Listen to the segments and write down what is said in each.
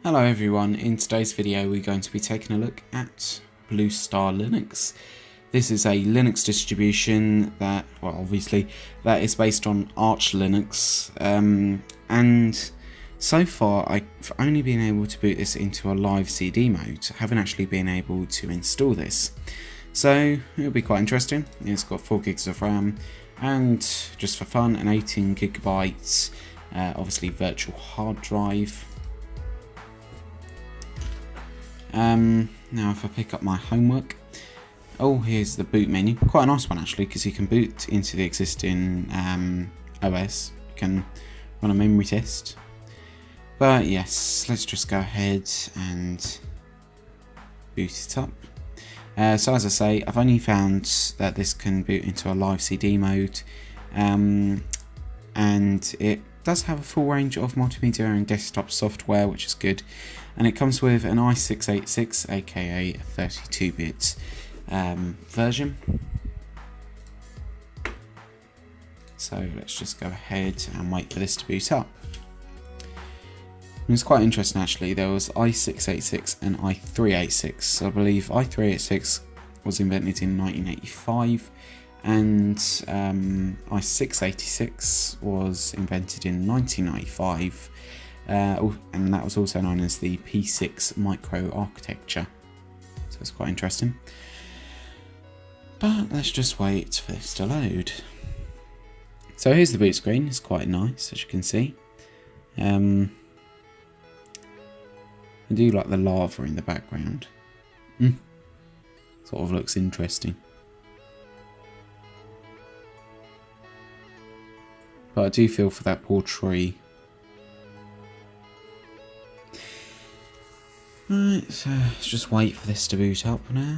Hello everyone, in today's video we're going to be taking a look at Bluestar Linux. This is a Linux distribution that, well obviously, that is based on Arch Linux, and so far I've only been able to boot this into a live CD mode. I haven't actually been able to install this. So it'll be quite interesting. It's got 4 gigs of RAM and, just for fun, an 18 gigabytes, obviously virtual hard drive. Now if I pick up my homework, here's the boot menu. Quite a nice one actually, because you can boot into the existing OS. You can run a memory test. But yes, let's just go ahead and boot it up. So as I say, I've only found that this can boot into a live CD mode, and it does have a full range of multimedia and desktop software, which is good, and it comes with an i686 aka 32-bit version. So let's just go ahead and wait for this to boot up. And it's quite interesting actually. There was i686 and i386. So I believe i386 was invented in 1985 and i686 was invented in 1995, and that was also known as the P6 microarchitecture. So it's quite interesting. But let's just wait for this to load. So here's the boot screen. It's quite nice, as you can see. I do like the lava in the background. Sort of looks interesting. But I do feel for that poor tree. Right, so let's just wait for this to boot up now.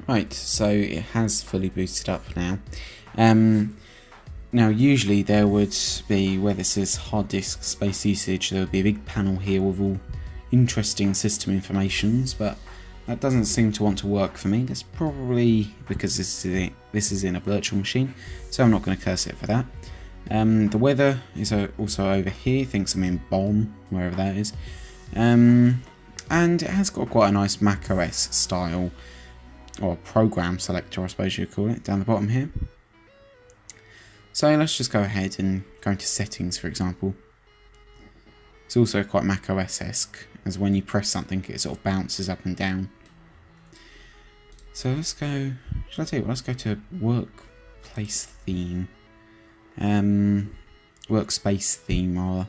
Right, so it has fully booted up now. Now usually there would be, where this is hard disk space usage, there would be a big panel here with all interesting system informations, but that doesn't seem to want to work for me. That's probably because this is in a virtual machine, so I'm not going to curse it for that. The weather is also over here. Thinks I'm in Bonn, wherever that is, and it has got quite a nice Mac OS style, or program selector I suppose you'd call it, down the bottom here. So let's just go ahead and go into settings, for example. It's also quite Mac OS-esque, as when you press something it sort of bounces up and down. So let's go, shall I tell you what, let's go to Workplace Theme. Workspace Theme, rather.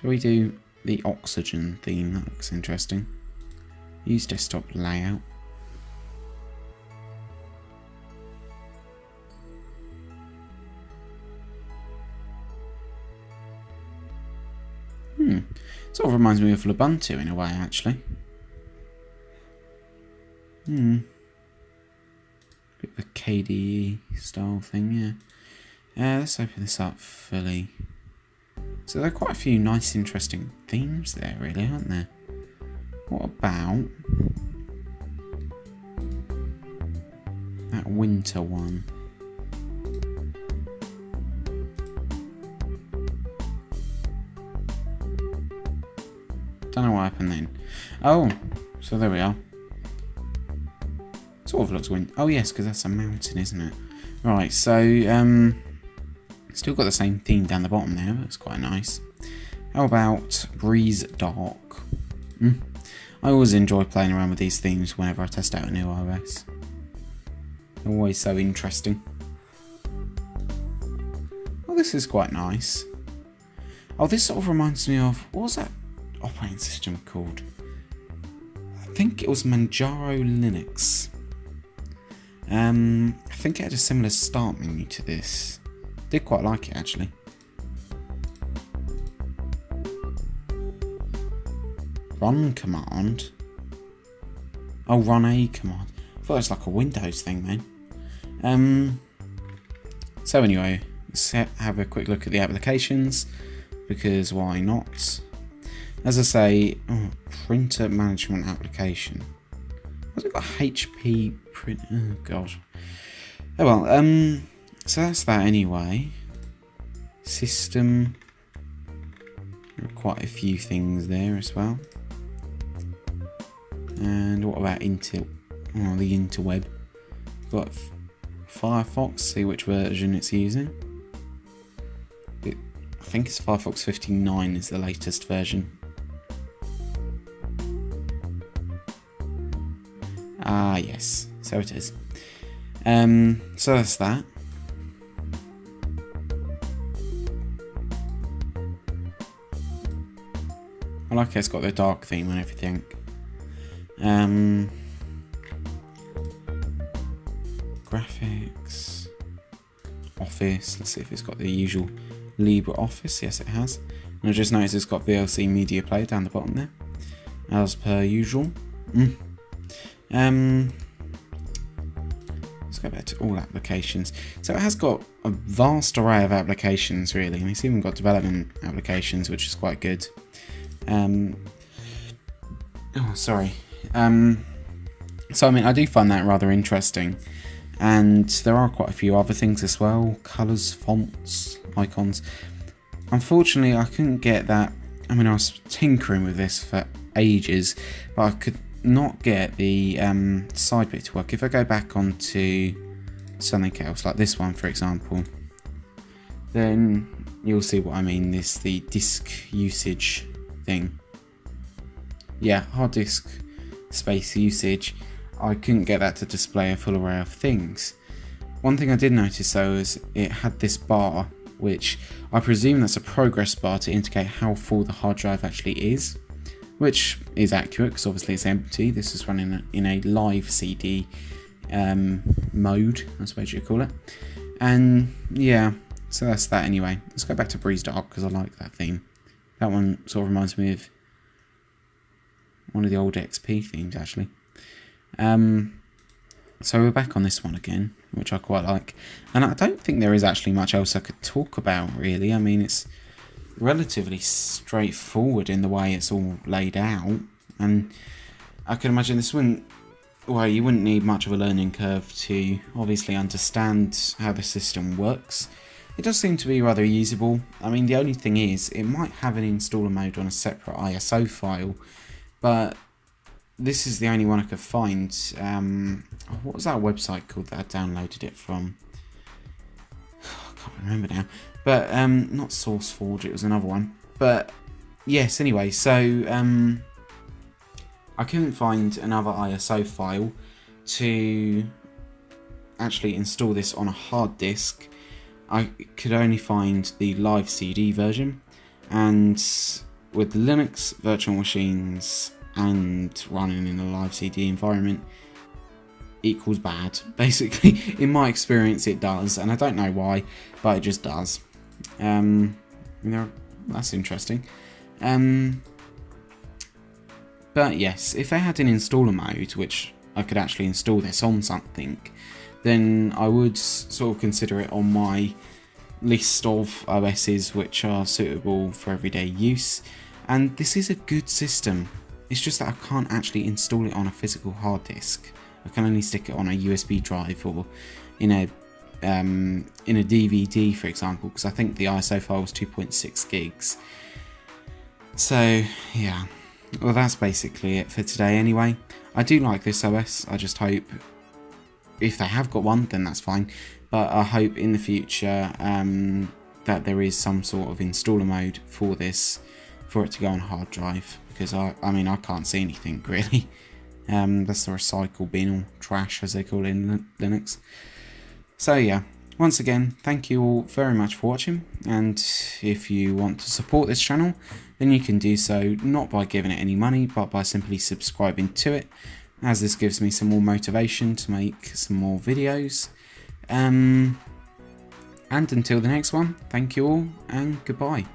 Shall we do the Oxygen theme? That looks interesting. Use desktop layout. Sort of reminds me of Ubuntu in a way, actually. Bit of a KDE style thing, yeah. Let's open this up fully. So there are quite a few nice, interesting themes there, really, aren't there? What about that winter one? Don't know what happened then. Oh, so there we are. Sort of looks oh yes, because that's a mountain, isn't it? Right, so still got the same theme down the bottom there. That's quite nice. How about Breeze Dark? I always enjoy playing around with these themes whenever I test out a new OS. They're always so interesting. Oh, this is quite nice. Oh, this sort of reminds me of, what was that operating system called? I think it was Manjaro Linux. I think it had a similar start menu to this. Did quite like it actually. Run command. Oh, run a command. I thought it was like a Windows thing then. So anyway, let's have a quick look at the applications. because why not? As I say, printer management application. What's it got? HP print? Oh god. Oh well. So that's that anyway. System. There are quite a few things there as well. And what about Intel? Oh, the interweb. Got Firefox. See which version it's using. I think it's Firefox 59 is the latest version. Ah, yes. So it is. So that's that. I like how it's got the dark theme and everything. Graphics. Office. Let's see if it's got the usual LibreOffice. Yes, it has. And I just noticed it's got VLC Media Player down the bottom there, as per usual. Let's go back to all applications. So it has got a vast array of applications, really, and it's even got development applications, which is quite good. So I mean, I do find that rather interesting, and there are quite a few other things as well: colours, fonts, icons. Unfortunately, I couldn't get that. I mean, I was tinkering with this for ages, but I could not get the side bit to work. If I go back onto something else, like this one for example, then you'll see what I mean. The disk usage thing. Yeah, hard disk space usage. I couldn't get that to display a full array of things. One thing I did notice though is it had this bar, which I presume that's a progress bar to indicate how full the hard drive actually is, which is accurate because obviously it's empty. This is running in a live CD mode, I suppose you'd call it. And yeah, so that's that anyway. Let's go back to Breeze Dark because I like that theme. That one sort of reminds me of one of the old XP themes actually. So we're back on this one again, which I quite like. And I don't think there is actually much else I could talk about really. I mean, it's relatively straightforward in the way it's all laid out, and I can imagine this wouldn't, well, you wouldn't need much of a learning curve to obviously understand how the system works. It does seem to be rather usable. I mean, the only thing is it might have an installer mode on a separate ISO file, but this is the only one I could find. What was that website called that I downloaded it from? I can't remember now. But not SourceForge, it was another one. But yes, anyway, so I couldn't find another ISO file to actually install this on a hard disk. I could only find the live CD version, and with Linux virtual machines and running in a live CD environment equals bad. Basically, in my experience it does, and I don't know why, but it just does. That's interesting. But yes, if they had an installer mode, which I could actually install this on something, then I would sort of consider it on my list of OSs which are suitable for everyday use. And this is a good system. It's just that I can't actually install it on a physical hard disk. I can only stick it on a USB drive or in a DVD, for example, because I think the ISO file was 2.6 gigs. So yeah, well, that's basically it for today anyway. I do like this OS. I just hope, if they have got one, then that's fine, but I hope in the future that there is some sort of installer mode for this, for it to go on a hard drive, because I mean I can't see anything really. That's the recycle bin, or trash as they call it in Linux. So yeah, once again, thank you all very much for watching, and if you want to support this channel, then you can do so not by giving it any money, but by simply subscribing to it, as this gives me some more motivation to make some more videos. And until the next one, thank you all, and goodbye.